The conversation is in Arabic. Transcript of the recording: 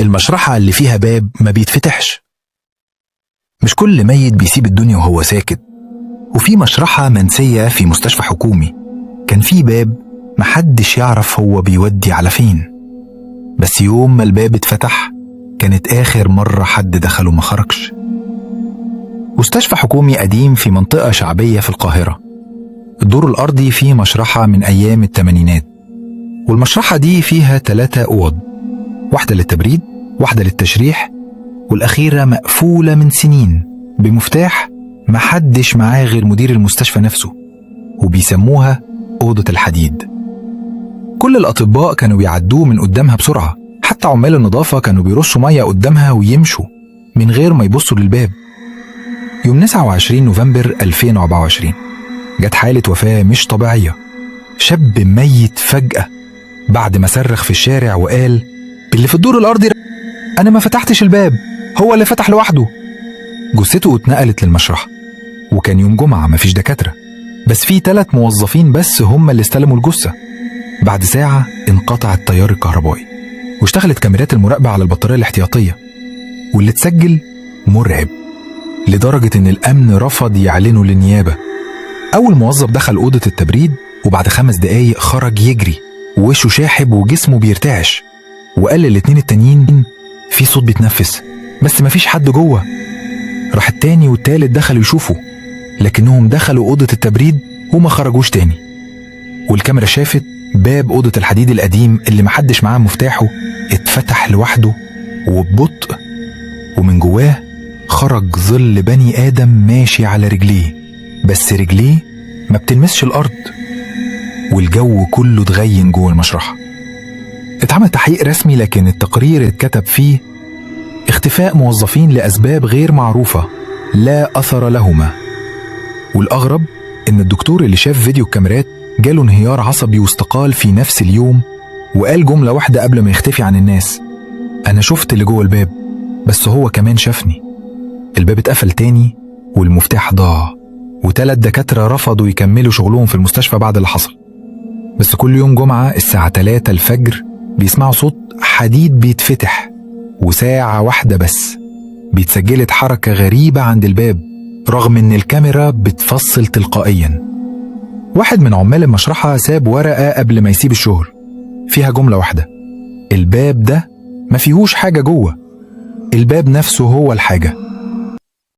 المشرحة اللي فيها باب ما بيتفتحش. مش كل ميت بيسيب الدنيا وهو ساكت. وفي مشرحة منسية في مستشفى حكومي كان في باب محدش يعرف هو بيودي على فين، بس يوم ما الباب اتفتح كانت آخر مرة حد دخله ما خرجش. مستشفى حكومي قديم في منطقة شعبية في القاهرة. الدور الأرضي فيه مشرحة من أيام الثمانينات، والمشرحة دي فيها 3 أوض، واحدة للتبريد، واحدة للتشريح، والأخيرة مقفولة من سنين بمفتاح محدش معاه غير مدير المستشفى نفسه، وبيسموها أوضة الحديد. كل الأطباء كانوا بيعدوا من قدامها بسرعة، حتى عمال النظافة كانوا بيرشوا مية قدامها ويمشوا من غير ما يبصوا للباب. يوم 29 نوفمبر 2024 جت حالة وفاة مش طبيعية. شاب ميت فجأة بعد ما صرخ في الشارع وقال: باللي في الدور الأرضي أنا ما فتحتش الباب، هو اللي فتح لوحده. جثته اتنقلت للمشرحة، وكان يوم جمعة مفيش دكاترة، بس في 3 موظفين بس هم اللي استلموا الجثة. بعد ساعة انقطع التيار الكهربائي، واشتغلت كاميرات المراقبة على البطارية الاحتياطية، واللي اتسجل مرعب لدرجة ان الأمن رفض يعلنوا للنيابة. أول موظف دخل أوضة التبريد، وبعد 5 دقايق خرج يجري ووشه شاحب وجسمه بيرتعش، وقال لل2 التانيين: في صوت بيتنفس بس مفيش حد جوه. راح التاني والتالت دخلوا يشوفوا، لكنهم دخلوا أوضة التبريد وما خرجوش تاني. والكاميرا شافت باب أوضة الحديد القديم اللي محدش معاه مفتاحه اتفتح لوحده وببطء، ومن جواه خرج ظل بني آدم ماشي على رجليه، بس رجليه ما بتلمسش الأرض. والجو كله اتغين جوه المشرحة. اتعمل تحقيق رسمي، لكن التقرير اتكتب فيه: اختفاء موظفين لأسباب غير معروفة لا أثر لهما. والأغرب إن الدكتور اللي شاف فيديو الكاميرات جاله انهيار عصبي واستقال في نفس اليوم، وقال جملة واحدة قبل ما يختفي عن الناس: أنا شفت اللي جوه الباب بس هو كمان شافني. الباب اتقفل تاني والمفتاح ضاع، و3 دكاترة رفضوا يكملوا شغلهم في المستشفى بعد اللي حصل. بس كل يوم جمعة الساعة 3 الفجر بيسمعوا صوت حديد بيتفتح، وساعة واحدة بس بيتسجلت حركة غريبة عند الباب رغم ان الكاميرا بتفصل تلقائيا. واحد من عمال المشرحة ساب ورقة قبل ما يسيب الشغل فيها جملة واحدة: الباب ده ما فيهوش حاجة جوه، الباب نفسه هو الحاجة.